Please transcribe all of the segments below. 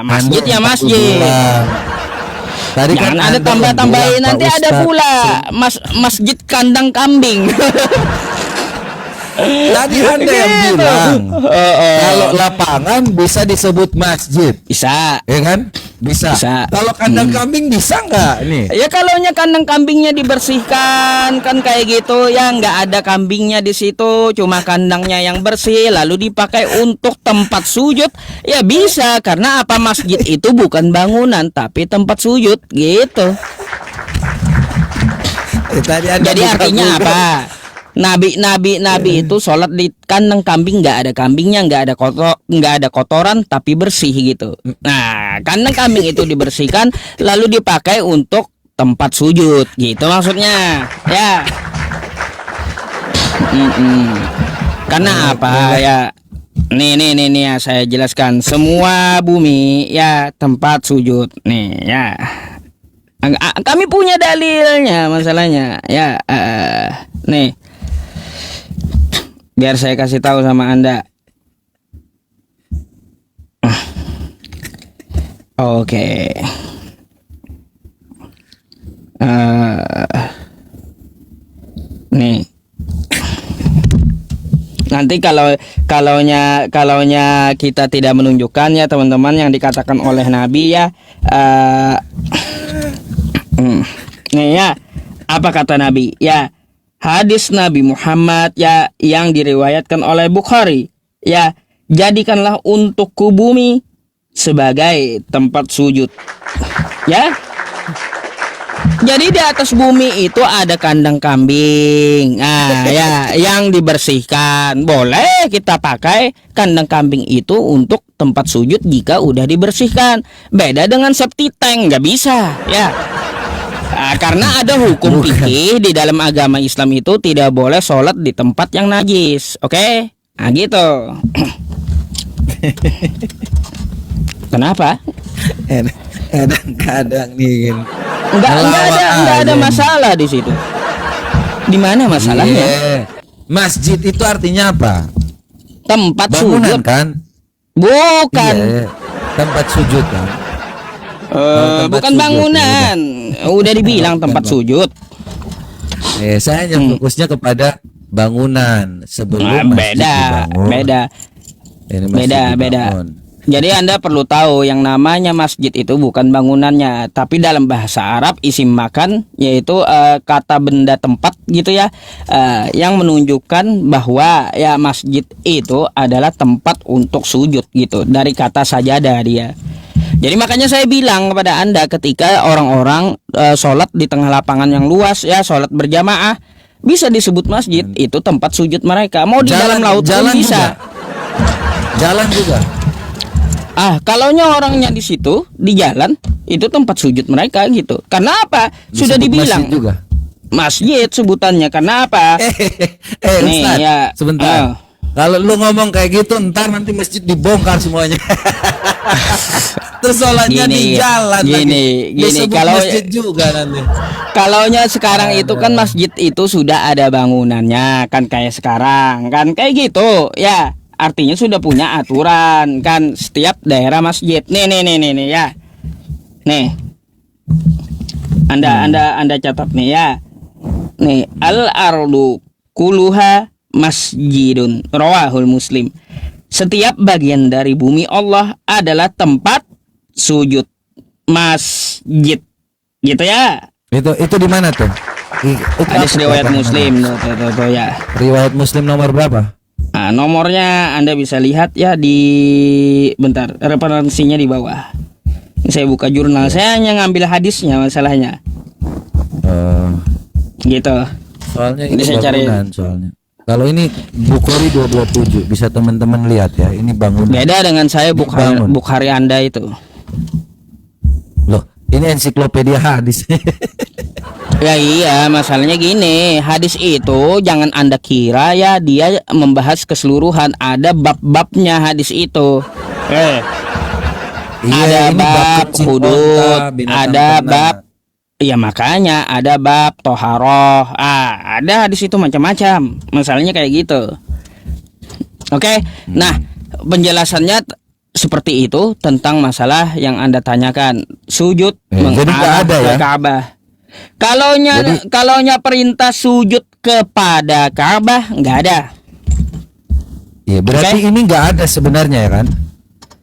masjid ya masjid. Tadi Jangan kan ada tambah-tambahin, nanti ada pula masjid kandang kambing. Tadi Anda yang bilang kalau lapangan bisa disebut masjid. Bisa. Ya kan? Bisa. Kalau kandang kambing bisa nggak nih? Ya kalaunya kandang kambingnya dibersihkan kan kayak gitu ya, nggak ada kambingnya di situ, cuma kandangnya yang bersih lalu dipakai untuk tempat sujud ya bisa, karena apa, masjid itu bukan bangunan tapi tempat sujud gitu. Jadi artinya apa? Nabi itu sholat di kandang kambing, nggak ada kambingnya, nggak ada kotoran tapi bersih gitu. Nah, kandang kambing itu dibersihkan lalu dipakai untuk tempat sujud gitu maksudnya ya. Karena apa ya, nih ya saya jelaskan, semua bumi ya tempat sujud nih ya. Kami punya dalilnya masalahnya ya. Nih biar saya kasih tahu sama Anda. Oke. Nih. Nanti kalaunya kita tidak menunjukkannya teman-teman yang dikatakan oleh Nabi ya. Nih ya. Apa kata Nabi? Ya. Hadis Nabi Muhammad ya yang diriwayatkan oleh Bukhari ya, jadikanlah untukku bumi sebagai tempat sujud ya. Jadi di atas bumi itu ada kandang kambing ya yang dibersihkan, boleh kita pakai kandang kambing itu untuk tempat sujud jika udah dibersihkan. Beda dengan septic tank, nggak bisa ya. Karena ada hukum fikih di dalam agama Islam itu tidak boleh sholat di tempat yang najis, oke? Nah gitu. Kenapa? Kadang-kadang nih. Enggak ada masalah di situ. Di mana masalahnya? Masjid itu artinya apa? Tempat bangunan sujud kan? Bukan. Tempat sujud kan? Bukan bangunan. Udah dibilang tempat sujud. Saya hanya fokusnya kepada bangunan sebelum beda. Jadi Anda perlu tahu yang namanya masjid itu bukan bangunannya, tapi dalam bahasa Arab isim makan, yaitu kata benda tempat gitu ya, yang menunjukkan bahwa ya masjid itu adalah tempat untuk sujud gitu, dari kata sajadah dia. Jadi makanya saya bilang kepada Anda, ketika orang-orang sholat di tengah lapangan yang luas ya, sholat berjamaah, bisa disebut masjid, itu tempat sujud mereka. Mau di dalam laut pun bisa. Jalan juga. Kalaunya orangnya di situ, di jalan, itu tempat sujud mereka gitu. Karena apa? Sudah dibilang masjid juga. Masjid sebutannya. Karena apa? Nih Ustaz, ya, sebentar. Kalau lu ngomong kayak gitu, ntar nanti masjid dibongkar semuanya. Terus sholatnya di jalan gini. Kalau masjid juga nanti. Kalaunya sekarang itu kan masjid itu sudah ada bangunannya kan, kayak sekarang kan kayak gitu ya. Artinya sudah punya aturan kan setiap daerah masjid. Nih ya. Nih. Anda catat nih ya. Nih, al-ardu kuluha masjidun, rawahul Muslim. Setiap bagian dari bumi Allah adalah tempat sujud, masjid. Gitu ya. Itu di mana tuh? Hadis riwayat Muslim tuh ya. Riwayat Muslim nomor berapa? Nomornya Anda bisa lihat ya di, bentar, referensinya di bawah. Saya buka jurnal, saya hanya ngambil hadisnya masalahnya. Gitu. Soalnya ini saya cari. Soalnya kalau ini Bukhari 227 bisa teman-teman lihat ya, ini bangunan. Beda dengan saya Bukhari Anda itu. Loh, ini ensiklopedia hadis. Ya iya, masalahnya gini, hadis itu jangan Anda kira ya dia membahas keseluruhan, ada bab-babnya hadis itu. Ada bab hudud, ada bab, ya makanya ada bab toharoh, ada hadis itu macam-macam, masalahnya kayak gitu. Oke. Nah penjelasannya seperti itu tentang masalah yang Anda tanyakan, sujud jadi nggak menghadap ada ke ya? Ka'bah. Kalaunya perintah sujud kepada Ka'bah nggak ada. Ya berarti ini nggak ada sebenarnya ya kan?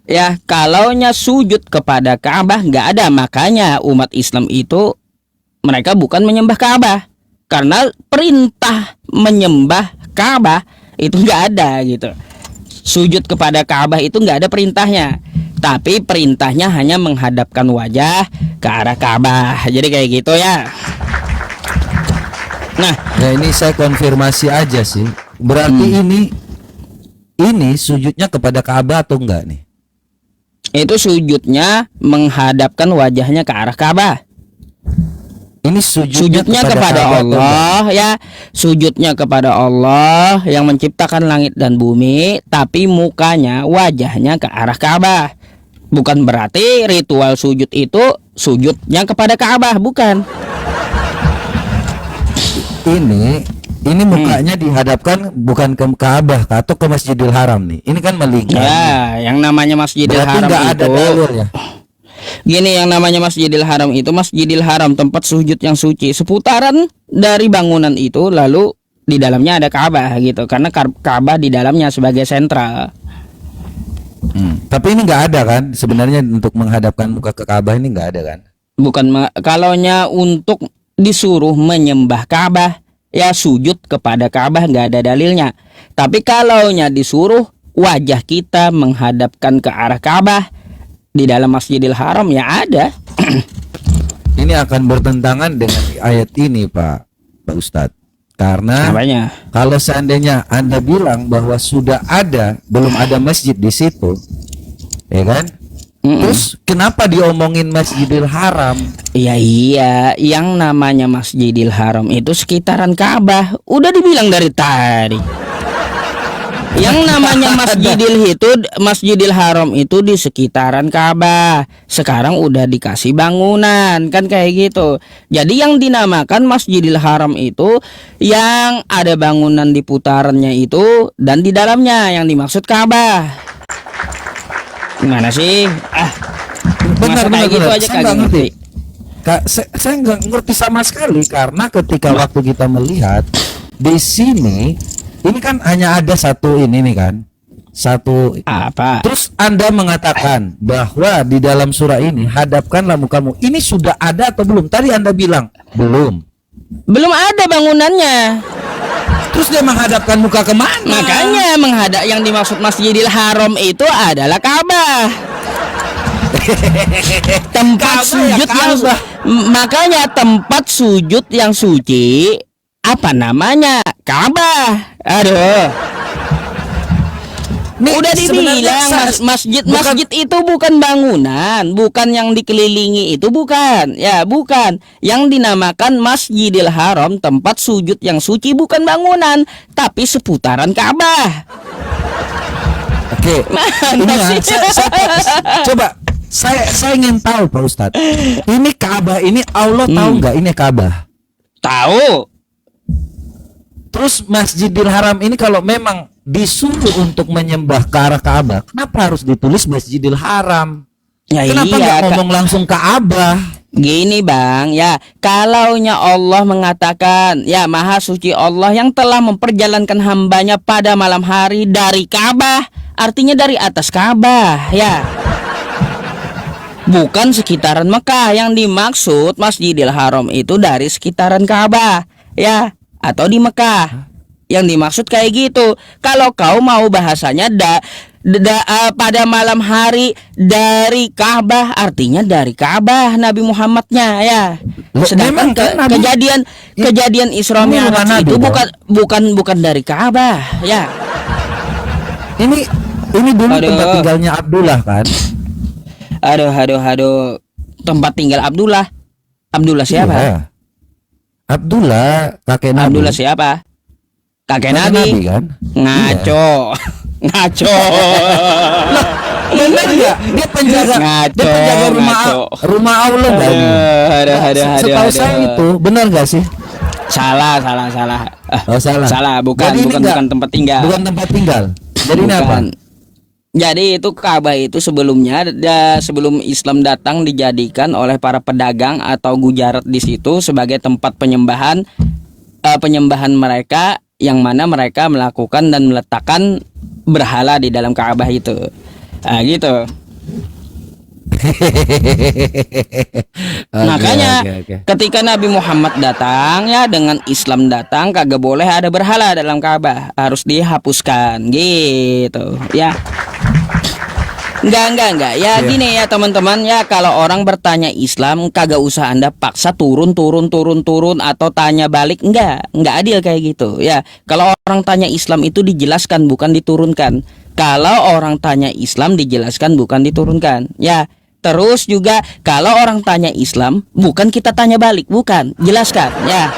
Ya, kalaunya sujud kepada Ka'bah nggak ada. Makanya umat Islam itu mereka bukan menyembah Ka'bah, karena perintah menyembah Ka'bah itu nggak ada gitu. Sujud kepada Ka'bah itu nggak ada perintahnya, tapi perintahnya hanya menghadapkan wajah ke arah Ka'bah. Jadi kayak gitu ya. Nah, ini saya konfirmasi aja sih. Berarti ini sujudnya kepada Ka'bah atau enggak nih? itu sujudnya menghadapkan wajahnya ke arah Ka'bah. Ini Sujudnya kepada Allah ya, sujudnya kepada Allah yang menciptakan langit dan bumi, tapi mukanya, wajahnya ke arah Ka'bah. Bukan berarti ritual sujud itu sujudnya kepada Ka'bah, bukan. Ini mukanya dihadapkan bukan ke Ka'bah atau ke Masjidil Haram nih. Ini kan melingkar. Ya, yang namanya Masjidil Haram nggak ada itu. dalilnya. Gini, yang namanya Masjidil Haram itu, Masjidil Haram tempat sujud yang suci, seputaran dari bangunan itu, lalu di dalamnya ada Ka'bah gitu, karena Ka'bah di dalamnya sebagai sentral. Tapi ini nggak ada kan sebenarnya untuk menghadapkan muka ke Ka'bah, ini nggak ada kan? Bukan, kalaunya untuk disuruh menyembah Ka'bah ya sujud kepada Ka'bah nggak ada dalilnya. Tapi kalaunya disuruh wajah kita menghadapkan ke arah Ka'bah di dalam Masjidil Haram ya ada. Ini akan bertentangan dengan ayat ini Pak Ustadz. Karena Apanya? kalau seandainya Anda bilang bahwa sudah ada, belum ada masjid di situ, ya kan? Terus kenapa diomongin Masjidil Haram? Iya, yang namanya Masjidil Haram itu sekitaran Ka'bah. Udah dibilang dari tadi. Yang namanya Masjidil Haram itu di sekitaran Ka'bah. Sekarang udah dikasih bangunan, kan kayak gitu. Jadi yang dinamakan Masjidil Haram itu yang ada bangunan di putarannya itu, dan di dalamnya yang dimaksud Ka'bah. Gimana sih? Masa kayak gitu aja kagak ngerti. Saya nggak ngerti sama sekali, karena ketika waktu kita melihat di sini, ini kan hanya ada satu ini nih kan, satu apa? Terus Anda mengatakan bahwa di dalam surah ini hadapkanlah mukamu. Ini sudah ada atau belum? Tadi Anda bilang belum. Belum ada bangunannya. Terus dia menghadapkan muka kemana? Makanya menghadap, yang dimaksud Masjidil Haram itu adalah Ka'bah. Tempat sujud makanya tempat sujud yang suci apa namanya? Ka'bah. Aduh. Udah dibilang masjid itu bukan bangunan, bukan yang dikelilingi itu, bukan. Ya, bukan. Yang dinamakan Masjidil Haram tempat sujud yang suci, bukan bangunan, tapi seputaran Ka'bah. Oke. Coba saya ingin tahu Pak Ustadz. Ini Ka'bah ini Allah tahu nggak ini Ka'bah? Tahu. Terus Masjidil Haram ini kalau memang disuruh untuk menyembah ke arah Ka'bah, kenapa harus ditulis Masjidil Haram? Ya, kenapa nggak ngomong langsung Ka'bah? Gini Bang, ya kalaunya Allah mengatakan, ya Maha Suci Allah yang telah memperjalankan hambanya pada malam hari dari Ka'bah, artinya dari atas Ka'bah, ya. Bukan sekitaran Mekah. Yang dimaksud Masjidil Haram itu dari sekitaran Ka'bah, ya, atau di Mekah. Yang dimaksud kayak gitu. Kalau kau mau bahasanya pada malam hari dari Ka'bah, artinya dari Ka'bah Nabi Muhammadnya, ya. Sedangkan kejadian Isra Mi'raj itu bukan dari Ka'bah, ya. Ini dulu tempat tinggalnya Abdullah kan? Aduh. Tempat tinggal Abdullah. Abdullah siapa? Iya. Abdullah kakek Nabi. Abdullah siapa? Kakek Nabi kan? Ngaco. Iya. Ngaco. Benar enggak? Dia penjaga rumah Allah kan? Setahu saya itu benar enggak sih? Salah. Oh, salah. Bukan tempat tinggal. Bukan tempat tinggal. Jadi ini apa? Jadi itu Ka'bah itu sebelumnya sebelum Islam datang dijadikan oleh para pedagang atau gujarat di situ sebagai tempat penyembahan mereka, yang mana mereka melakukan dan meletakkan berhala di dalam Ka'bah itu. Nah, gitu. Makanya ketika Nabi Muhammad datang ya, dengan Islam datang, kagak boleh ada berhala dalam Ka'bah, harus dihapuskan gitu ya. Enggak ya, gini ya teman-teman ya, kalau orang bertanya Islam kagak usah Anda paksa turun atau tanya balik, enggak adil kayak gitu ya. Kalau orang tanya Islam itu dijelaskan bukan diturunkan. Kalau orang tanya Islam dijelaskan bukan diturunkan ya. Terus juga kalau orang tanya Islam bukan kita tanya balik, bukan, jelaskan ya.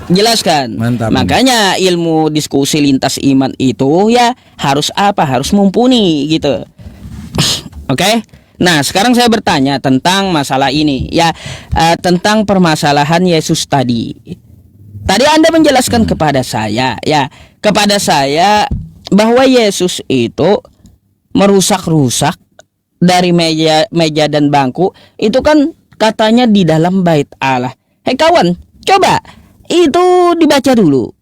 Jelaskan. Mantap. Makanya ilmu diskusi lintas iman itu ya harus apa? Harus mumpuni gitu. Oke? Nah, sekarang saya bertanya tentang masalah ini ya, tentang permasalahan Yesus tadi. Tadi Anda menjelaskan kepada saya ya, bahwa Yesus itu merusak-rusak dari meja dan bangku itu kan katanya di dalam bait Allah. Hei kawan, coba itu dibaca dulu